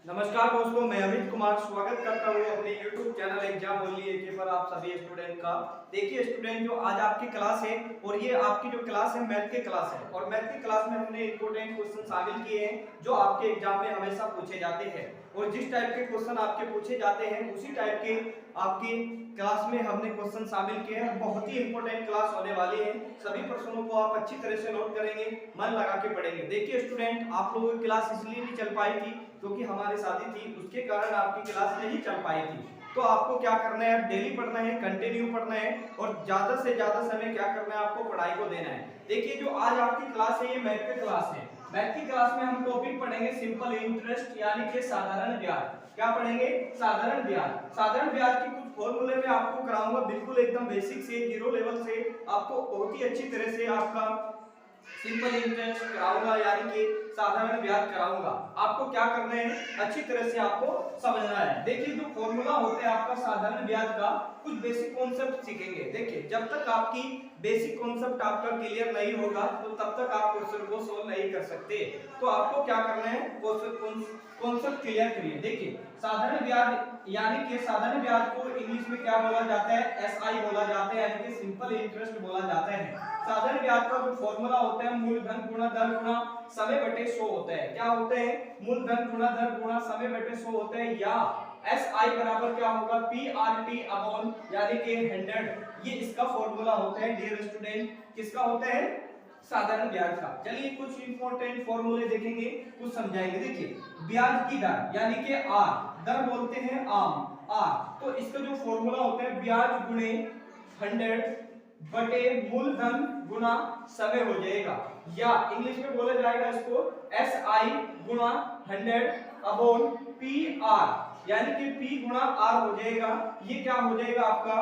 नमस्कार दोस्तों, मैं अमित कुमार स्वागत करता हूँ अपने YouTube चैनल एग्जाम ओनली एके पर आप सभी स्टूडेंट का। देखिए स्टूडेंट, जो आज आपकी क्लास है और ये आपकी जो क्लास है मैथ की क्लास है और मैथ की क्लास में हमने इंपॉर्टेंट क्वेश्चन शामिल किए हैं जो आपके एग्जाम में हमेशा पूछे जाते हैं और जिस टाइप के क्वेश्चन आपके पूछे जाते हैं उसी टाइप के आपकी क्लास में हमने क्वेश्चन शामिल किए हैं। बहुत ही इंपॉर्टेंट क्लास होने वाली है, सभी प्रश्नों को आप अच्छी तरह से नोट करेंगे, मन लगा के पढ़ेंगे। देखिए स्टूडेंट, आप लोगों की क्लास इसलिए नहीं चल पाई थी क्योंकि हमारी शादी थी, उसके कारण आपकी क्लास नहीं चल पाई थी। तो आपको क्या करना है, डेली पढ़ना है, कंटिन्यू पढ़ना है और ज्यादा से ज्यादा समय क्या करना है, आपको पढ़ाई को देना है। देखिए जो आज आपकी क्लास है ये मैथ की क्लास है। मैथ की क्लास में हम टॉपिक पढ़ेंगे सिंपल इंटरेस्ट यानी कि साधारण ब्याज। क्या पढ़ेंगे? साधारण ब्याज। साधारण ब्याज की कुछ फॉर्मूले में आपको कराऊंगा, बिल्कुल एकदम बेसिक से, जीरो लेवल से आपको बहुत ही अच्छी तरह से आपका सिंपल इंटरेस्ट कराऊंगा यानी कि साधारण ब्याज कराऊंगा। आपको क्या करना है, अच्छी तरह से आपको समझना है। देखिए जो फॉर्मूला होता है आपका साधारण ब्याज का, कुछ बेसिक कॉन्सेप्ट सीखेंगे। देखिए जब तक आपकी बेसिक कॉन्सेप्ट आपका क्लियर नहीं होगा तो तब तक आप क्वेश्चन को सोल्व नहीं कर सकते। तो आपको क्या करना है, कॉन्सेप्ट क्लियर करिए। देखिए साधारण ब्याज यानी कि साधारण ब्याज को इंग्लिश में क्या बोला जाता है, एसआई बोला जाता है यानी कि सिंपल इंटरेस्ट बोला जाता है। साधारण ब्याज का जो फॉर्मूला होता है मूलधन गुणा दर गुणा समय बटे 100 होता है। क्या होते हैं? मूलधन गुणा दर गुणा समय बटे 100 होते हैं, या एसआई बराबर क्या होगा, पी आर टी अपॉन यानी कि 100। ये इसका फॉर्मूला होता है डियर स्टूडेंट। किसका होता है? साधारण ब्याज का। चलिए कुछ इंपॉर्टेंट फॉर्मूले देखेंगे, कुछ समझाएंगे। देखिए ब्याज की दर यानी कि आर, दर बोलते हैं आम, आर। तो इसका जो फॉर्मूला होता है ब्याज गुणे 100 बटे मूलधन गुना समय हो जाएगा, या इंग्लिश में बोला जाएगा इसको एस आई गुणा 100 अपॉन पी आर यानी कि पी गुणा आर हो जाएगा। ये क्या हो जाएगा आपका,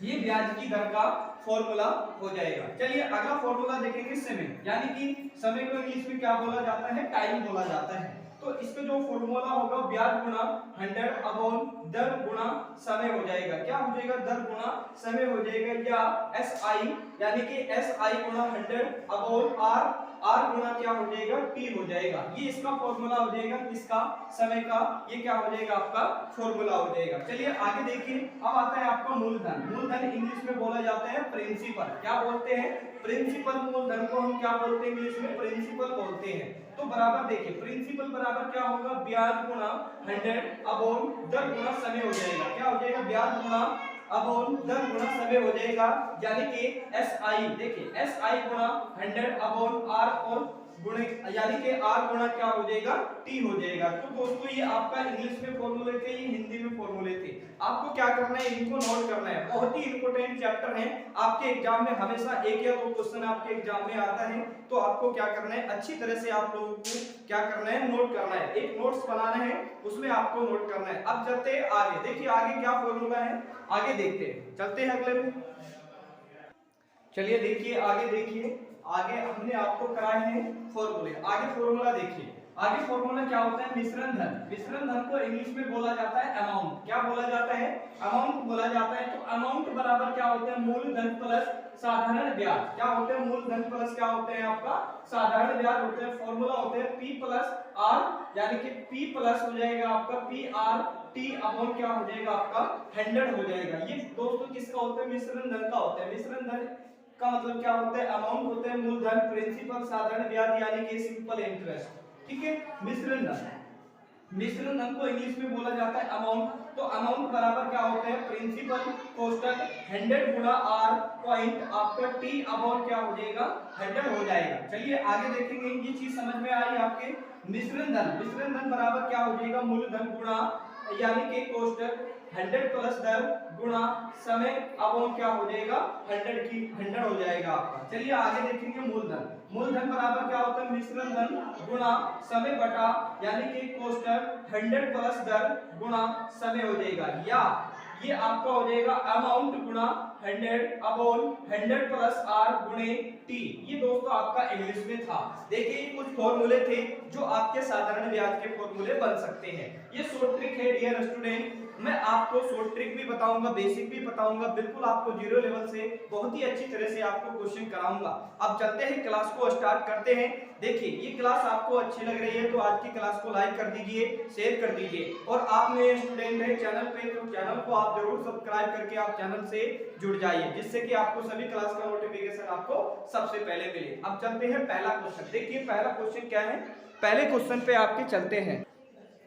ये ब्याज की दर का फॉर्मूला हो जाएगा। चलिए अगला फॉर्मूला देखेंगे समय, यानी कि समय को इंग्लिश में क्या बोला जाता है, टाइम बोला जाता है। तो इसका जो फॉर्मूला होगा ब्याज गुणा 100 अपॉन दर गुणा समय हो जाएगा। क्या हो जाएगा, दर गुणा समय हो जाएगा, या एस आई यानी कि एस आई गुणा 100 अपॉन आर, आर गुणा क्या हो जाएगा, टी हो जाएगा। ये इसका फॉर्मूला हो जाएगा, किसका, समय का। ये क्या हो जाएगा, आपका फॉर्मूला हो जाएगा। चलिए आगे देखिए, अब आता है आपका मूलधन। मूलधन इंग्लिश में बोला जाता है प्रिंसिपल। क्या बोलते हैं, प्रिंसिपल। मूलधन को हम क्या बोलते हैं, इंग्लिश में प्रिंसिपल बोलते हैं। तो बराबर देखिए प्रिंसिपल बराबर क्या होगा, ब्याज गुणा 100 अपॉन दर गुणा समय हो जाएगा। क्या हो जाएगा, ब्याज गुणा अपॉन दर गुणा समय हो जाएगा, यानी कि एस आई। देखिए एस आई गुणा 100 अपॉन आर और गुणे यानी कि आर गुणा क्या हो जाएगा, टी हो जाएगा। तो दोस्तों ये आपका इंग्लिश में फॉर्मूले थे, ये हिंदी में फॉर्मूले थे। आपको क्या करना है, इनको नोट करना है। बहुत ही इंपॉर्टेंट चैप्टर है, आपके एग्जाम में हमेशा एक या दो क्वेश्चन आपके एग्जाम में आता है। तो आपको क्या करना है, अच्छी तरह से आप लोगों को क्या करना है, नोट करना है। एक नोट्स बनाना है, उसमें आपको नोट करना है। अब चलते हैं आगे। देखिए आगे क्या फॉर्मूला है, आगे देखते हैं, चलते हैं अगले में। चलिए देखिए आगे, देखिए आगे हमने आपको कराए हैं फॉर्मूले। आगे फॉर्मूला देखिए, आगे फॉर्मूला क्या होता है, मिश्रण धन। मिश्रण धन को इंग्लिश में बोला जाता है अमाउंट। क्या बोला जाता है, अमाउंट बोला जाता है। तो अमाउंट बराबर क्या होता है, मूलधन प्लस साधारण ब्याज। क्या होते हैं, मूलधन प्लस क्या होते हैं, आपका साधारण ब्याज होते हैं। फॉर्मूला होते हैं पी प्लस आर यानी कि पी प्लस हो जाएगा आपका पी आर टी अपॉन क्या हो जाएगा, आपका 100 हो जाएगा। ये दोस्तों किसका होता है, मिश्रण धन का होता है। मिश्रण धन का मतलब क्या होता है, अमाउंट होता है, मूलधन, प्रिंसिपल, साधारण ब्याज यानी कि सिंपल इंटरेस्ट। ठीक है, मिश्रण धन, मिश्रण धन को इंग्लिश में बोला जाता है अमाउंट। तो अमाउंट बराबर क्या होता है, प्रिंसिपल कोष्टक 100 गुणा आर पॉइंट आपका टी अपॉन क्या हो जाएगा, 100 हो जाएगा। चलिए आगे देखेंगे, ये चीज समझ में आई आपके। मिश्रण धन, मिश्रण धन बराबर क्या हो जाएगा, मूलधन गुणा यानी कि कोष्टक 100 प्लस दर गुणा समय अपॉन क्या हो जाएगा, 100 हो जाएगा आपका। चलिए आगे देखेंगे मूलधन। मूलधन बराबर क्या होता है, मिश्रण धन गुणा समय बटा यानी कि कोष्टक 100 प्लस दर गुणा समय हो जाएगा, या ये आपका हो जाएगा अमाउंट गुणा 100 अपॉन 100 प्लस आर गुणे टी, ये दोस्तों आपका इंग्लिश में था। देखिए ये कुछ फॉर्मूले थे जो आपके साधारण ब्याज के फॉर्मूले बन सकते हैं। ये शॉर्ट ट्रिक है डियर स्टूडेंट, मैं आपको शॉर्ट ट्रिक भी बताऊंगा, बेसिक भी बताऊंगा, बिल्कुल आपको जीरो लेवल से बहुत ही अच्छी तरह से आपको क्वेश्चन कराऊंगा। अब चलते हैं क्लास को स्टार्ट करते हैं। देखिए ये क्लास आपको अच्छी लग रही है तो आज की क्लास को लाइक कर दीजिए, शेयर कर दीजिए, और आप नए स्टूडेंट हैं चैनल पे तो चैनल को आप जरूर सब्सक्राइब करके आप चैनल से जुड़ जाइए, जिससे कि आपको सभी क्लास का नोटिफिकेशन आपको सबसे पहले मिले। अब चलते हैं पहला क्वेश्चन। देखिए पहला क्वेश्चन क्या है, पहले क्वेश्चन पे आपके चलते हैं।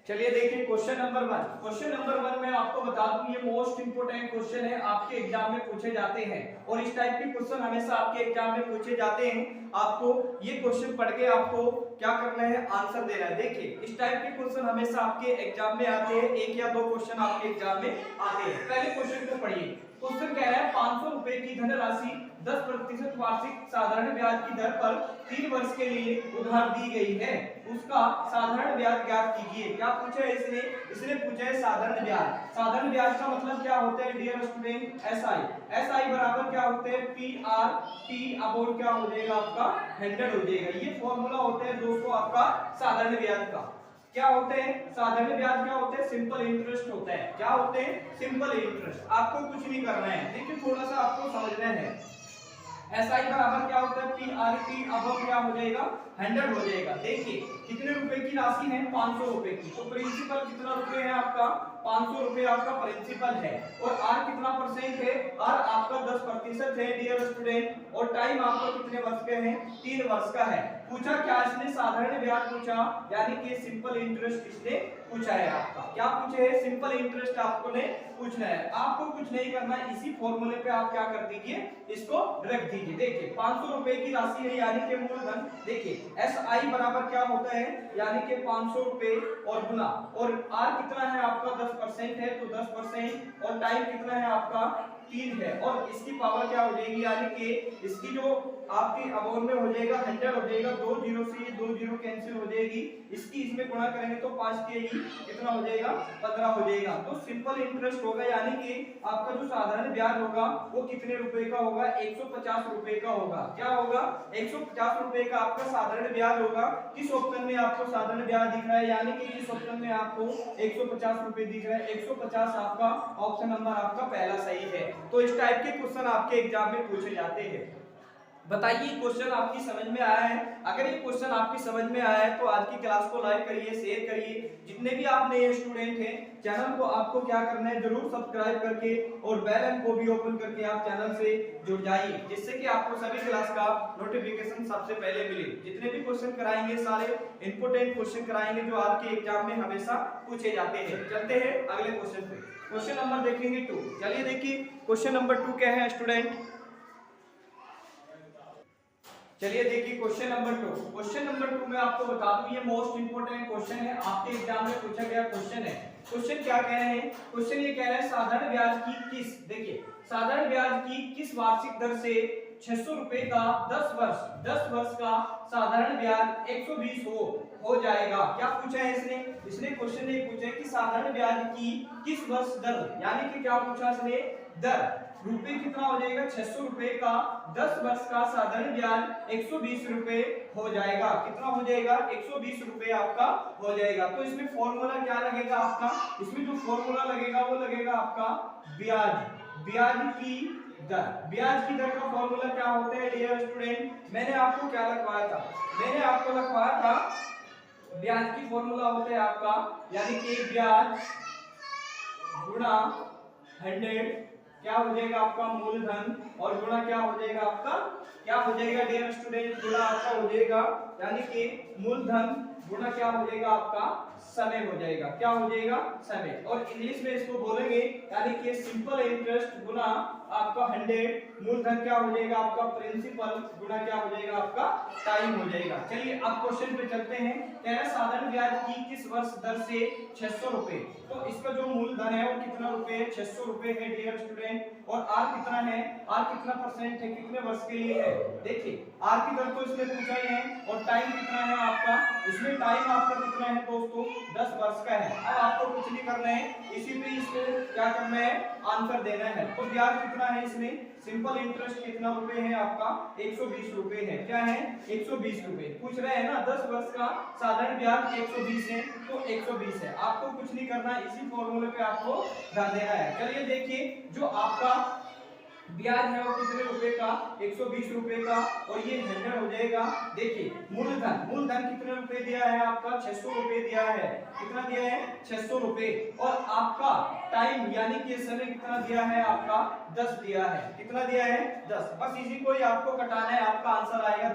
चलिए देखिए क्वेश्चन नंबर 1। क्वेश्चन नंबर 1 में आपको बता दूं ये मोस्ट इंपोर्टेंट क्वेश्चन है, आपके एग्जाम में पूछे जाते हैं और इस टाइप के क्वेश्चन हमेशा आपके एग्जाम में पूछे जाते हैं। आपको ये क्वेश्चन पढ़ के आपको क्या करना है, आंसर देना है। देखिए इस टाइप के क्वेश्चन हमेशा आपके एग्जाम में आते हैं, एक या दो क्वेश्चन आपके एग्जाम में आते हैं। पहले क्वेश्चन को पढ़िए। क्वेश्चन कह रहा है 500 रुपए की धनराशि 10% वार्षिक साधारण ब्याज की दर पर 3 वर्ष के लिए उधार दी गई है, उसका साधारण ब्याज ज्ञात कीजिए। क्या पूछा है इसने? इसने पूछा है साधारण ब्याज। साधारण ब्याज का मतलब क्या होता है डियर स्टूडेंट? एसआई। एसआई बराबर क्या होते हैं? पी आर टी अपॉन क्या हो जाएगा आपका 100 हो जाएगा। ये फॉर्मूला होता है दोस्तों आपका साधारण ब्याज का। क्या होते हैं साधारण ब्याज? क्या होते हैं? सिंपल इंटरेस्ट होता है। क्या होते हैं? Simple interest. आपको कुछ नहीं करना है, देखिए थोड़ा सा आपको समझना है। एसआई बराबर क्या होता है? पी आर टी अपॉन क्या हो जाएगा 100 हो जाएगा। देखिए कितने रुपए की राशि है? 500 रुपए की। तो प्रिंसिपल कितना रुपए है आपका? 500 रुपए आपका प्रिंसिपल है। और आर कितना परसेंट है? आर आपका 10% है डियर स्टूडेंट। और टाइम आपका कितने वर्ष का है? 3 वर्ष का है। पूछा क्या इसने? साधारण ब्याज पूछा, यानी कि सिंपल इंटरेस्ट इसने पूछा है आपका। क्या पूछे है? सिंपल इंटरेस्ट आपको ने पूछना है। आपको कुछ नहीं करना है, इसी फॉर्मूले पे आप क्या कर दीजिए, इसको रख दीजिए। देखिए 500 रुपए की राशि है यानी कि मूलधन। देखिए एस आई बराबर क्या होता है? यानी कि 500 रुपए और गुना, और आर कितना है आपका 10% है तो 10%, और टाइम कितना है आपका 3 है, और इसकी पावर क्या हो जाएगी, यानी कि इसकी जो आपकी अबोन में हो जाएगा 100 हो जाएगा। 2 जीरो से ये 2 जीरो कैंसिल हो जाएगी, इसकी इसमें गुणा करेंगे तो 5 के ही कितना हो जाएगा 15 हो जाएगा। तो सिंपल इंटरेस्ट होगा, यानी कि आपका जो साधारण ब्याज होगा वो कितने रुपए का होगा? 150 रुपए का होगा। क्या होगा? 150 रुपए का आपका साधारण ब्याज होगा। किस ऑप्शन में आपको साधारण ब्याज दिख रहा है? यानी कि इस ऑप्शन में आपको 150 रुपए दिख रहा है। 150 आपका ऑप्शन नंबर आपका पहला सही है। तो इस टाइप के क्वेश्चन आपके एग्जाम में पूछे जाते हैं। बताइए क्वेश्चन आपकी समझ में आया है? अगर ये क्वेश्चन आपकी समझ में आया है तो आज की क्लास को लाइक करिए, शेयर करिए। जितने भी आप नए स्टूडेंट हैं चैनल को आपको क्या करना है, जरूर सब्सक्राइब करके और बेल आइकन को भी ओपन करके आप चैनल से जुड़ जाइए, जिससे कि आपको सभी क्लास का नोटिफिकेशन सबसे पहले मिले। जितने भी क्वेश्चन कराएंगे सारे इंपोर्टेंट क्वेश्चन कराएंगे जो आपके एग्जाम में हमेशा पूछे जाते हैं। चलते हैं अगले क्वेश्चन पे। क्वेश्चन नंबर देखेंगे 2। चलिए देखिए क्वेश्चन नंबर 2 क्या है स्टूडेंट? चलिए देखिए क्वेश्चन नंबर 2। क्वेश्चन नंबर 2 में आपको बता दूं ये मोस्ट इंपोर्टेंट क्वेश्चन है, आपके एग्जाम में पूछा गया क्वेश्चन है। क्वेश्चन क्या कह रहे हैं? क्वेश्चन ये कह रहा है साधारण ब्याज की किस, देखिए साधारण ब्याज की किस वार्षिक दर से 600 रुपए का 10 वर्ष का साधारण ब्याज 120 हो जाएगा। क्या पूछा है इसने? इसने क्वेश्चन ये पूछा है कि साधारण ब्याज की किस वर्ष दर, यानी कि क्या पूछा इसने? दर। रुपए कितना हो जाएगा? 600 रुपए का 10 वर्ष का साधारण ब्याज 120 रुपए हो जाएगा। कितना हो जाएगा? 120 रुपए आपका हो जाएगा। तो इसमें फॉर्मूला क्या लगेगा आपका? इसमें जो फॉर्मूला लगेगा वो लगेगा आपका ब्याज की दर। ब्याज की दर का फॉर्मूला क्या होता है डियर स्टूडेंट? मैंने आपको क्या लिखवाया था? मैंने आपको लिखवाया था ब्याज की फॉर्मूला होता है आपका, यानी कि ब्याज गुणा 100 क्या हो जाएगा आपका मूलधन, और गुणा क्या हो जाएगा आपका, क्या हो जाएगा डियर स्टूडेंट? गुणा आपका हो जाएगा, यानी कि मूलधन गुणा क्या हो जाएगा आपका समय हो जाएगा। क्या हो जाएगा? समय। और इंग्लिश में इसको बोलेंगे, यानी कि सिंपल इंटरेस्ट गुणा आपका 100 मूलधन क्या हो जाएगा आपका प्रिंसिपल गुणा क्या हो जाएगा आपका टाइम हो जाएगा। चलिए अब क्वेश्चन पे चलते हैं। कह रहा है साधारण ब्याज की किस वर्ष दर से 600 रुपए, तो इसका जो मूलधन है वो कितना रुपए है? 600 रुपए है डियर स्टूडेंट। और आर कितना है? आर कितना परसेंट है? कितने वर्ष के लिए है? देखिए आर की दर तो इसने पूछा ही है, और टाइम कितना है आपका आपका, इसमें टाइम आपका कितना है दोस्तों 10 वर्ष का है। अब आपको कुछ नहीं करना है, इसी पे इसको क्या करना है आंसर देना है। तो ब्याज कितना है इसमें, सिंपल इंटरेस्ट कितना रुपए है आपका 120 रुपए है। क्या है 120 रुपए पूछ रहे हैं ना, 10 वर्ष का साधारण ब्याज 120 है तो 120 है। आपको कुछ नहीं करना, इसी फॉर्मूले पे आपको ध्यान देना है। चलिए देखिए जो आपका ब्याज है वो कितने रुपए का 120 रुपए का, और ये 100 हो जाएगा। देखिए मूलधन कितने रुपए दिया है आपका 600 रुपए दिया है। कितना दिया है 600 रुपए, और आपका टाइम यानी कि समय कितना दिया है आपका 10 दिया है। कितना दिया है 10। बस इसी को ही आपको कटाना है, आपका आंसर आएगा।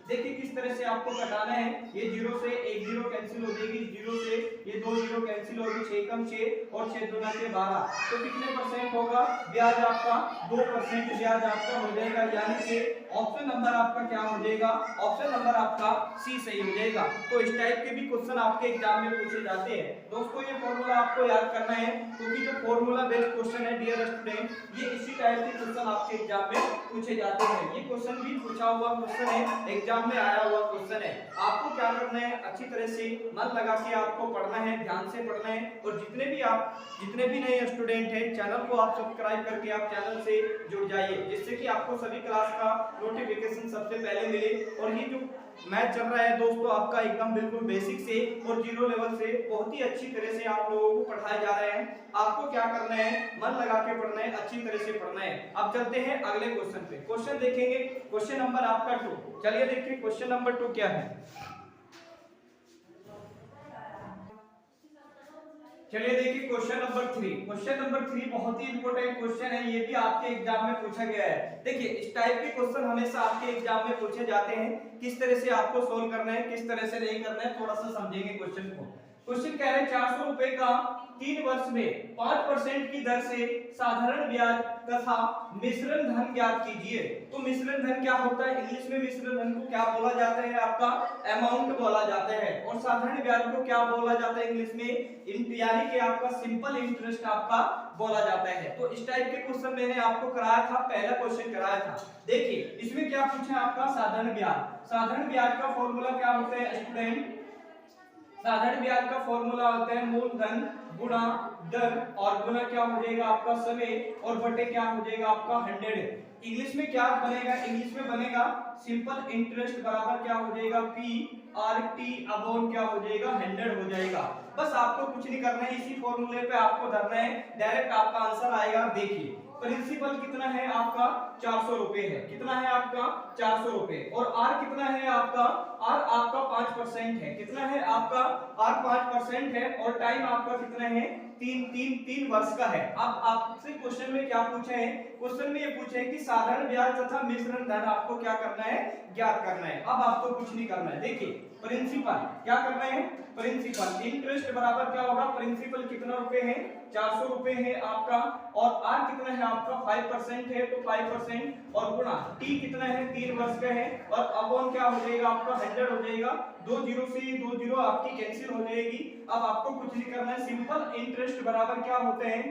देखिए किस तरह से आपको कटाना है। ये 0 से 1 0 कैंसिल हो जाएगी, 0 से ये 2 0 कैंसिल होगी, 6 कम 6 और 6 दूना के 12, तो कितने परसेंट होगा ब्याज आपका 2% ब्याज आपका हो जाएगा। यानी कि ऑप्शन नंबर आपका क्या हो जाएगा, ऑप्शन नंबर आपका सी सही हो जाएगा। तो इस टाइप के भी क्वेश्चन आपके एग्जाम में पूछे जाते हैं दोस्तों। ये फॉर्मूला आपको याद करना है, क्योंकि जो फॉर्मूला बेस्ड क्वेश्चन है डियर स्टूडेंट, ये इसी टाइप के क्वेश्चन आपके एग्जाम में पूछे जाते हैं। ये क्वेश्चन भी पूछा हुआ क्वेश्चन है, एग्जाम में आया हुआ क्वेश्चन है। आपको क्या करना है, अच्छी तरह से मन लगा के आपको पढ़ना है, ध्यान से पढ़ना है। और जितने भी नए स्टूडेंट हैं, चैनल को आप सब्सक्राइब करके आप चैनल से जुड़ जाइए, जिससे कि आपको सभी क्लास का नोटिफिकेशन सबसे पहले मिले। और ये जो मैथ चल रहा है दोस्तों आपका एकदम बिल्कुल बेसिक से और जीरो लेवल से बहुत ही अच्छी तरह से आप लोगों को पढ़ाए जा रहे हैं। आपको क्या करना है, मन लगा के पढ़ना है, अच्छी तरह से पढ़ना है। अब चलते हैं अगले क्वेश्चन पे। क्वेश्चन देखेंगे, क्वेश्चन नंबर आपका 2। चलिए देखिए क्वेश्चन नंबर 2 क्या है। चलिए देखिए क्वेश्चन नंबर 3। क्वेश्चन नंबर 3 बहुत ही इंपॉर्टेंट क्वेश्चन है, ये भी आपके एग्जाम में पूछा गया है। देखिए इस टाइप के क्वेश्चन हमेशा आपके एग्जाम में पूछे जाते हैं। किस तरह से आपको सोल्व करना है, किस तरह से नहीं करना है, थोड़ा सा समझेंगे क्वेश्चन को। क्वेश्चन कह रहे हैं 400 रुपए का 3 वर्ष में 5% की दर से साधारण ब्याज तथा मिश्रण धन ज्ञात कीजिए। तो मिश्रण धन क्या होता है, इंग्लिश में मिश्रण धन को क्या बोला जाता है आपका अमाउंट बोला जाता है, और साधारण ब्याज को क्या बोला जाता है इंग्लिश में, यानी कि आपका सिंपल इंटरेस्ट आपका बोला जाता है। तो इस टाइप के क्वेश्चन मैंने आपको कराया था, पहला क्वेश्चन कराया था। देखिए इसमें क्या पूछा है आपका साधारण ब्याज। साधारण ब्याज का फॉर्मूला क्या होता है स्टूडेंट, साधारण ब्याज का फॉर्मूला होता है मूलधन गुणा दर, और गुणा क्या हो जाएगा आपका समय, और बटे क्या हो जाएगा आपका 100। इंग्लिश में क्या बनेगा, इंग्लिश में बनेगा सिंपल इंटरेस्ट बराबर क्या हो जाएगा पी आर टी अपॉन क्या हो जाएगा 100 हो जाएगा। बस आपको कुछ नहीं करना है, इसी फॉर्मूले पे आपको धरना है, डायरेक्ट आपका आंसर आएगा। देखिए प्रिंसिपल कितना है आपका 400 रुपए है। कितना है आपका 400 रुपए, और आर कितना है आपका, आर आपका 5% है। कितना है आपका आर 5% है, और टाइम आपका कितना है 3 वर्ष का है। अब आपसे क्वेश्चन में क्या पूछे हैं, क्वेश्चन में ये पूछे हैं कि साधारण ब्याज तथा मिश्रण धन आपको क्या करना है ज्ञात करना है। अब आपको कुछ नहीं करना है। देखिए प्रिंसिपल क्या करना है, प्रिंसिपल इंटरेस्ट बराबर क्या होगा, प्रिंसिपल कितना रुपए है 400 रुपए है आपका, और आर कितना है आपका 5% है तो 5%, और गुणा टी कितना है 3 वर्ष का है, और अपॉन क्या हो जाएगा आपका 100 हो जाएगा। 2 0 से 2 0 आपकी कैंसिल हो जाएगी। अब आपको कुछ नहीं करना है, सिंपल इंटरेस्ट बराबर क्या होते हैं,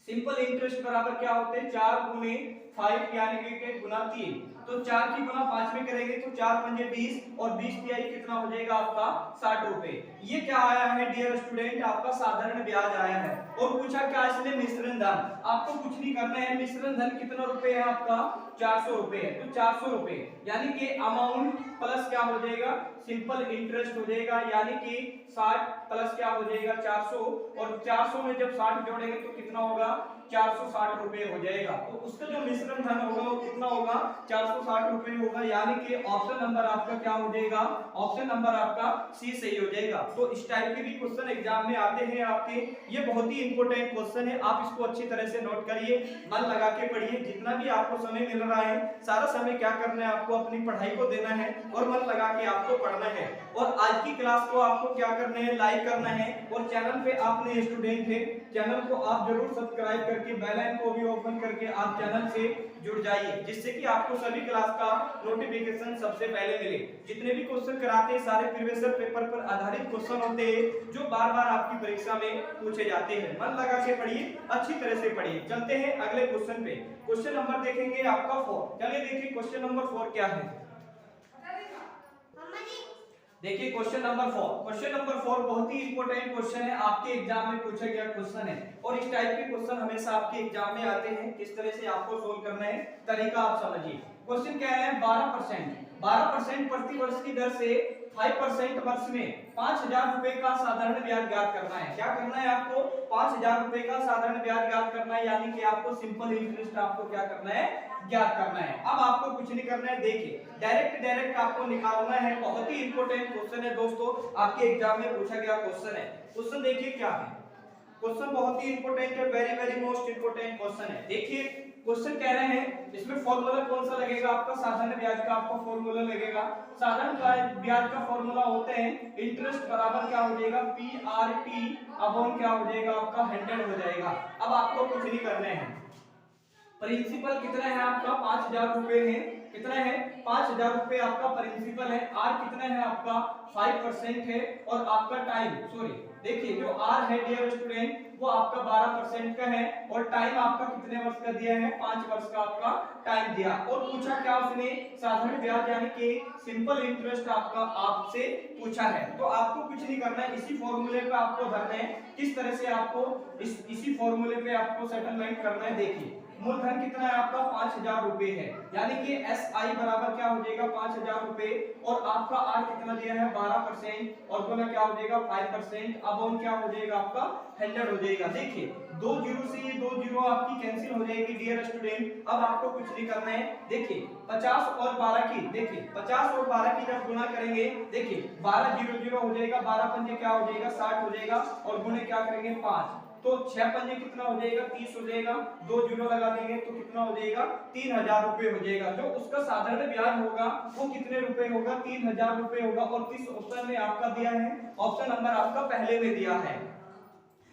सिंपल इंटरेस्ट बराबर क्या होते हैं 4 गुने 5 यानी कि गुना 3। तो 4 की गुना 5 में करेंगे तो 4 पंजे 20, और 20 तिहाई कितना हो जाएगा आपका 60 रुपए। ये क्या आया है डियर स्टूडेंट, आपका साधारण ब्याज आया है। और पूछा क्या इसने मिश्रण धन, आपको कुछ नहीं करना है, मिश्रण धन कितना रुपए है आपका 400 रुपए है। तो 400 रुपए यानी कि अमाउंट प्लस क्या हो जाएगा सिंपल इंटरेस्ट हो जाएगा, यानी कि 60 प्लस क्या हो जाएगा 400, और 400 में जब 60 जोड़ेंगे तो कितना होगा 460 रुपए हो जाएगा। तो उसका जो मिश्रण धन होगा वो कितना होगा 460 रुपए होगा। यानी कि ऑप्शन नंबर आपका क्या हो जाएगा, ऑप्शन नंबर आपका सी सही हो जाएगा। तो इस टाइप के भी क्वेश्चन एग्जाम में आते हैं आपके, ये बहुत ही इंपॉर्टेंट क्वेश्चन है। आप इसको अच्छी तरह से नोट करिए, मन लगा के पढ़िए। जितना भी आपको समय मिल रहा है सारा समय क्या करना है, आपको अपनी पढ़ाई को देना है और मन लगा के आपको पढ़ना है। और आज की क्लास को आपको क्या करना है, लाइक करना है, और चैनल पे आप नए स्टूडेंट थे, चैनल को आप जरूर सब्सक्राइब करके बेल आइकन को भी ओपन करके आप चैनल से जुड़ जाइए, जिससे कि आपको सभी क्लास का नोटिफिकेशन सबसे पहले मिले। जितने भी क्वेश्चन कराते हैं सारे प्रीवियस पेपर पर आधारित क्वेश्चन होते हैं, जो बार बार आपकी परीक्षा में पूछे जाते हैं। मन लगा के पढ़िए, अच्छी तरह से पढ़िए। चलते हैं अगले क्वेश्चन पे। क्वेश्चन नंबर देखेंगे आपका 4। चलिए देखिए क्वेश्चन नंबर 4 क्या है। देखिए क्वेश्चन नंबर 4, क्वेश्चन नंबर 4 बहुत ही इंपॉर्टेंट क्वेश्चन है, आपके एग्जाम में पूछा गया क्वेश्चन है और इस टाइप के क्वेश्चन हमेशा आपके एग्जाम में आते हैं। किस तरह से आपको सोल्व करना है तरीका आप समझिए। क्वेश्चन क्या है, 12% प्रति वर्ष की दर से 5% वर्ष में 5,000 रुपए का साधारण ब्याज ज्ञात करना है। क्या करना है आपको, 5,000 रुपए का साधारण ब्याज ज्ञात करना है, यानी कि आपको सिंपल इंटरेस्ट आपको क्या करना है, ज्ञात करना है। अब आपको कुछ नहीं करना है, देखिए डायरेक्ट आपको निकालना है। बहुत ही इंपॉर्टेंट क्वेश्चन है दोस्तों, आपके एग्जाम में पूछा गया क्वेश्चन है। क्वेश्चन देखिए क्या है, क्वेश्चन बहुत ही इंपॉर्टेंट है, very very most important question है। देखिए क्वेश्चन कह रहे हैं इसमें फॉर्मूला कौन सा लगेगा, आपका साधारण ब्याज का आपका फॉर्मूला लगेगा। साधारण ब्याज का फॉर्मूला होता है इंटरेस्ट बराबर क्या हो जाएगा, PRT अपॉन क्या हो जाएगा आपका 100 हो जाएगा। अब आपको कुछ नहीं करना है, प्रिंसिपल कितना है आपका 5,000 रुपए है, कितना है 5,000 रुपए आपका प्रिंसिपल है। आर कितना है आपका 5% है और आपका टाइम, सॉरी देखिए जो आर है डियर स्टूडेंट वो आपका 12% का है और टाइम आपका कितने वर्ष का दिया है, 5 वर्ष का आपका टाइम दिया। और पूछा क्या उसने, साधारण ब्याज यानी कि सिंपल इंटरेस्ट आपका आपसे पूछा है। तो आपको कुछ नहीं करना है, इसी फॉर्मूले पे आपको धरना है। किस तरह से आपको इसी फॉर्मूले पे आपको सेटलमेंट करना है। देखिए मूलधन कितना है आपका 5,000 रुपए है, यानी कि SI बराबर क्या हो जाएगा 5,000 रुपए और आपका R कितना दिया है 12% और गुना क्या हो जाएगा 5%, अब क्या हो जाएगा आपका 100 हो जाएगा। देखिए 2 जीरो से ये 2 जीरो आपकी कैंसिल हो जाएगी डियर स्टूडेंट। अब आपको कुछ नहीं करना है, देखिए 50 और 12 की, देखिए 50 और 12 की जब गुणा करेंगे, देखिए 12 जीरो जीरो हो जाएगा, 12 पंजे क्या हो जाएगा 60 हो जाएगा और गुणे क्या करेंगे 5, तो 6 पंजे कितना हो जाएगा 30 हो जाएगा, 2 जीरो लगा देंगे तो कितना हो जाएगा 3,000 रुपए हो जाएगा। जो उसका साधारण ब्याज होगा वो कितने रुपए होगा 3,000 रुपए होगा। और किस ऑप्शन में आपका दिया है, ऑप्शन नंबर आपका पहले में दिया है।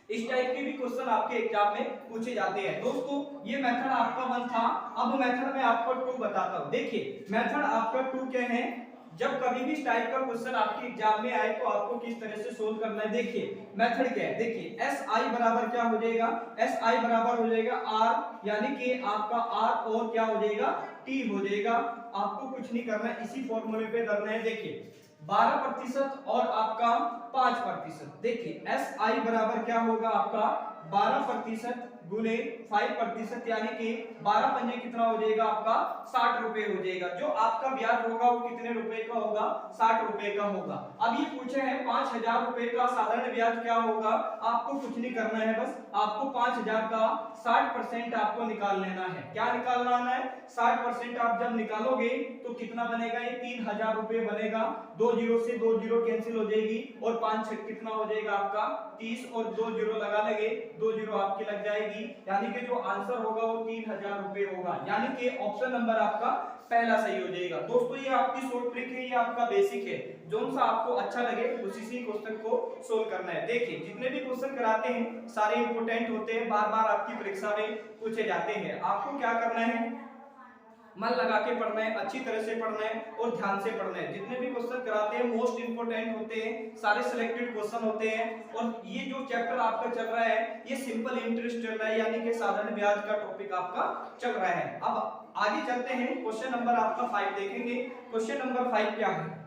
इस टाइप के भी क्वेश्चन आपके एग्जाम में पूछे जाते हैं। दोस्तों ये मेथड आपका 1 था, अब मेथड में आपको 2 बताता हूं। देखिए मेथड आपका 2 क्या है, जब कभी भी इस टाइप का क्वेश्चन आपके एग्जाम में आए तो आपको किस तरह से सोल्व करना है। देखिए मेथड क्या है, देखिए SI बराबर क्या हो जाएगा, SI बराबर हो जाएगा R, यानी कि आपका R और क्या हो जाएगा T हो जाएगा। आपको कुछ नहीं करना है, इसी फॉर्मूले पे करना है। देखिए 12% और आपका 5%, देखिए SI बराबर क्या होगा आपका 12% गुने 5%, यानी कि 12 पंजे कितना हो जाएगा आपका 60 रुपए हो जाएगा। जो आपका ब्याज होगा वो कितने रुपए का होगा, 60 रुपए का होगा। अब ये पूछे हैं 5,000 रुपए का साधारण ब्याज क्या होगा, आपको कुछ नहीं करना है, बस आपको 5,000 का 60% आपको निकाल लेना है। क्या निकालना है, 60% आप जब निकालोगे तो कितना बनेगा, ये 3,000 रुपए बनेगा। 2 जीरो से 2 जीरो कैंसिल हो जाएगी और 5 6 कितना हो जाएगा आपका 30 और 2 जीरो लगा लेंगे, 2 जीरो आपकी लग जाएगी, यानी कि जो आंसर होगा वो 3,000 रुपए होगा, यानी कि ऑप्शन नंबर आपका पहला सही हो जाएगा। दोस्तों ये आपकी शॉर्ट ट्रिक है, ये आपका बेसिक है, जो सा आपको अच्छा लगे उसी से क्वेश्चन को सोल्व करना है। देखिए जितने भी क्वेश्चन कराते हैं सारे इंपोर्टेंट होते हैं, बार बार आपकी परीक्षा में पूछे जाते हैं। आपको क्या करना है, मन लगा के पढ़ना है, अच्छी तरह से पढ़ना है और ध्यान से पढ़ना है। जितने भी क्वेश्चन कराते हैं मोस्ट इंपोर्टेंट होते हैं, सारे सिलेक्टेड क्वेश्चन होते हैं। और ये जो चैप्टर आपका चल रहा है ये सिंपल इंटरेस्ट चल रहा है, यानी कि साधारण ब्याज का टॉपिक आपका चल रहा है। अब आगे चलते हैं, क्वेश्चन नंबर आपका 5 देखेंगे। क्वेश्चन नंबर 5 क्या है,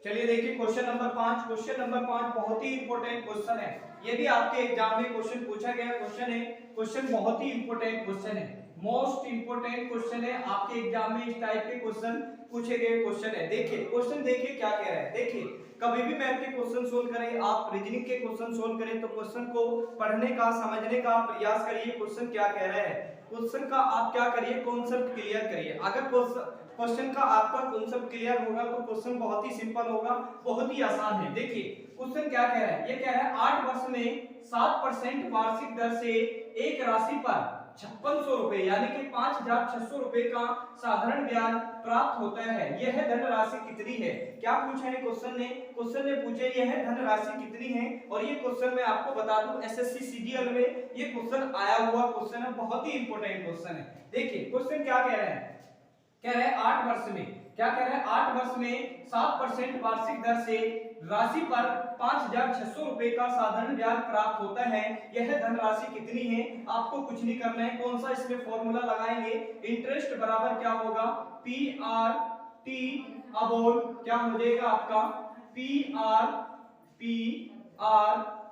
चलिए देखिए क्वेश्चन नंबर 5। क्वेश्चन नंबर 5 बहुत ही इंपॉर्टेंट क्वेश्चन है, ये भी आपके एग्जाम में क्वेश्चन पूछा गया क्वेश्चन है। क्वेश्चन बहुत ही इंपॉर्टेंट क्वेश्चन है, मोस्ट इंपॉर्टेंट क्वेश्चन है, आपके एग्जाम में इस टाइप के क्वेश्चन पूछे गए क्वेश्चन है। देखिए क्वेश्चन देखिए क्या कह रहा है, देखिए कभी भी मैथ के क्वेश्चन सोल्व करें, आप रीजनिंग के क्वेश्चन सोल्व करें तो क्वेश्चन को पढ़ने का समझने का प्रयास करिए। क्वेश्चन क्या कह रहा है, क्वेश्चन का आप क्या करिए, कॉन्सेप्ट क्लियर करिए। अगर क्वेश्चन का आपका कॉन्सेप्ट क्लियर होगा तो क्वेश्चन बहुत ही सिंपल होगा, बहुत ही आसान है। देखिए क्वेश्चन क्या कह रहा है, ये कह रहा है 8 वर्ष में 7% वार्षिक दर से एक राशि पर 5600 रुपए यानी कि 5,600 रुपए का साधारण ब्याज प्राप्त होता है, यह धनराशि कितनी है। क्या पूछा है क्वेश्चन ने, क्वेश्चन ने पूछे यह धनराशि कितनी है। और ये क्वेश्चन मैं आपको बता दूं एसएससी सीजीएल में ये क्वेश्चन आया हुआ क्वेश्चन है, बहुत ही इंपॉर्टेंट क्वेश्चन है। देखिए क्वेश्चन क्या कह रहा है, कह रहे हैं 8 वर्ष में क्या कह रहा है, 8 वर्ष में 7% वार्षिक दर से राशि पर 5,600 रुपए का साधारण ब्याज प्राप्त होता है। यह धनराशि कितनी है, आपको कुछ नहीं करना है। कौन सा इसमें फॉर्मूला लगाएंगे, इंटरेस्ट बराबर क्या होगा, पी आर टी अपॉन क्या हो जाएगा आपका, पी आर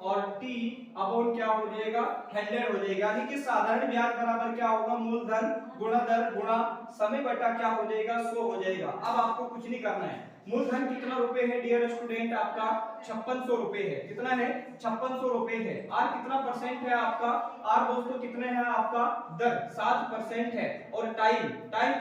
और टी अपॉन क्या हो जाएगा, 100 हो जाएगा। यानी कि साधारण ब्याज बराबर क्या होगा, मूलधन गुणा दर गुणा समय बटा क्या हो जाएगा, 100 हो जाएगा। अब आपको कुछ नहीं करना है। मूलधन कितना रुपए है डियर स्टूडेंट, आपका 5600 रुपए है। कितना है, 5600 रुपए है। आर कितना परसेंट है आपका, आर दोस्तों कितने है आपका, दर 7% है। और टाइम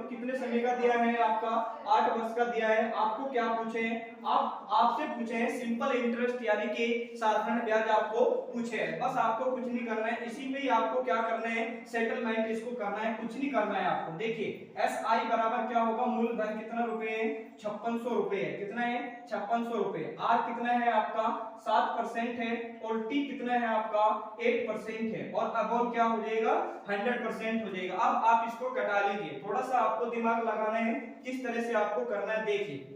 कितने समय का दिया है आपका, 8 वर्ष का दिया है। आपको क्या पूछे हैं, आपसे पूछे हैं सिंपल इंटरेस्ट यानी कि साधारण ब्याज आपको पूछे हैं। बस आपको कुछ नहीं करना है, इसी में ही आपको क्या करना है, सेटलमेंट इसको करना है, कुछ नहीं करना है आपको। देखिए एस आई बराबर क्या होगा, मूलधन कितना रुपए है, 5600 रुपए है। कितना है, 5600 रुपए। आर कितना है आपका, 7% है। और टी कितना है आपका, 8% है। और अब क्या हो जाएगा, 100% हो जाएगा। अब आप इसको घटा लीजिए, थोड़ा सा आपको दिमाग लगाना है किस तरह से आपको करना है। देखिए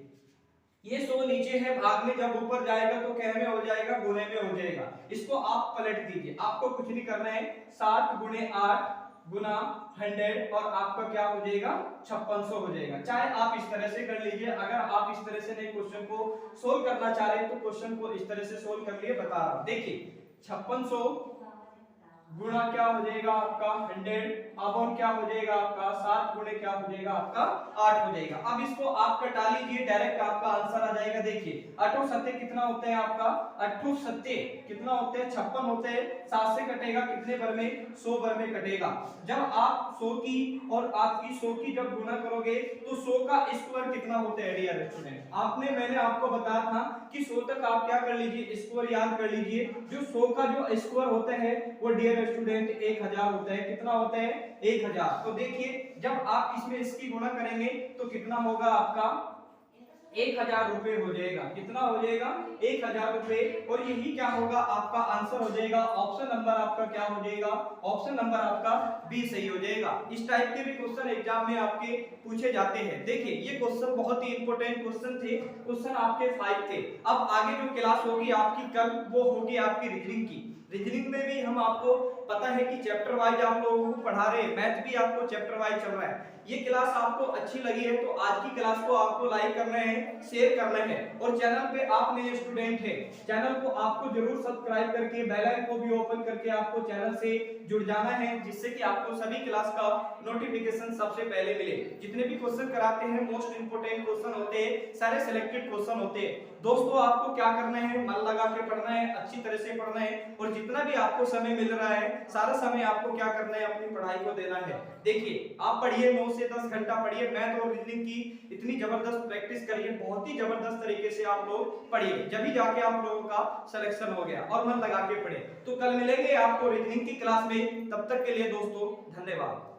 ये 100 नीचे है, भाग में जब ऊपर जाएगा तो क्या में हो जाएगा, गुणे में हो जाएगा। इसको आप पलट दीजिए, आपको कुछ नहीं करना है। 7 गुणे 8 गुना 100 और आपका क्या हो जाएगा, 5600 हो जाएगा। चाहे आप इस तरह से कर लीजिए, अगर आप इस तरह से नहीं क्वेश्चन को सोल्व करना चाह रहे तो क्वेश्चन को इस तरह से सोल्व कर लिए, बता रहा हूं। देखिए 5600 गुणा क्या हो जाएगा आपका 100 अपॉन क्या हो जाएगा आपका 7 गुणे क्या हो जाएगा आपका 8 हो जाएगा। अब इसको आप कटा लीजिए, डायरेक्ट आपका आंसर आ जाएगा। देखिए 8 सत्ते कितना होते हैं आपका, 8 सत्ते कितना होते हैं, 56 होते हैं। 7 से कटेगा कितने बार में, 100 बार में कटेगा। जब आप 100 की और आपकी 100 की जब गुणा करोगे तो 100 का स्क्वायर कितना होता है डियर स्टूडेंट, मैंने आपको बताया था कि 100 तक आप क्या कर लीजिए, स्क्वायर याद कर लीजिए। जो 100 का जो स्क्वायर होता है वो डियर स्टूडेंट 1000 होता है। कितना होता है, 1000। तो देखिए जब आप इसमें इसकी गुणा करेंगे तो कितना होगा आपका, 1000 रुपए हो जाएगा। कितना हो जाएगा, 1000 रुपए। और यही क्या होगा, आपका आंसर हो जाएगा। ऑप्शन नंबर आपका क्या हो जाएगा, ऑप्शन नंबर आपका बी सही हो जाएगा। इस टाइप के भी क्वेश्चन एग्जाम में आपके पूछे जाते हैं। देखिए ये क्वेश्चन बहुत ही इंपॉर्टेंट क्वेश्चन थे, क्वेश्चन आपके 5 थे। अब आगे जो क्लास होगी आपकी कल, वो होगी आपकी रीजनिंग की। रीजनिंग में भी हम आपको पता है कि चैप्टर वाइज आप लोगों को पढ़ा रहे हैं, मैथ भी आपको चैप्टर वाइज चल रहा है। ये क्लास आपको अच्छी लगी है तो आज की क्लास को आपको लाइक करना है, शेयर करना है। और चैनल पे आप नए स्टूडेंट हैं, चैनल को आपको जरूर सब्सक्राइब करके बेल आइकन को भी ओपन करके आपको चैनल से जुड़ जाना है, जिससे कि आपको सभी क्लास का नोटिफिकेशन सबसे पहले मिले। जितने भी क्वेश्चन कराते हैं मोस्ट इंपोर्टेंट क्वेश्चन होते हैं, सारे सिलेक्टेड क्वेश्चन होते हैं। दोस्तों आपको क्या करना है, मन लगा के पढ़ना है, अच्छी तरह से पढ़ना है। और जितना भी आपको समय मिल रहा है सारा समय आपको क्या करना है, अपनी पढ़ाई को देना है। देखिए आप पढ़िए, 9 से 10 घंटा पढ़िए, मैथ और रीजनिंग की इतनी जबरदस्त प्रैक्टिस करिए, बहुत ही जबरदस्त तरीके से आप लोग पढ़िए, जब भी जाके आप लोगों का सिलेक्शन हो गया। और मन लगा के पढ़े। तो कल मिलेंगे आपको रीजनिंग की क्लास में, तब तक के लिए दोस्तों धन्यवाद।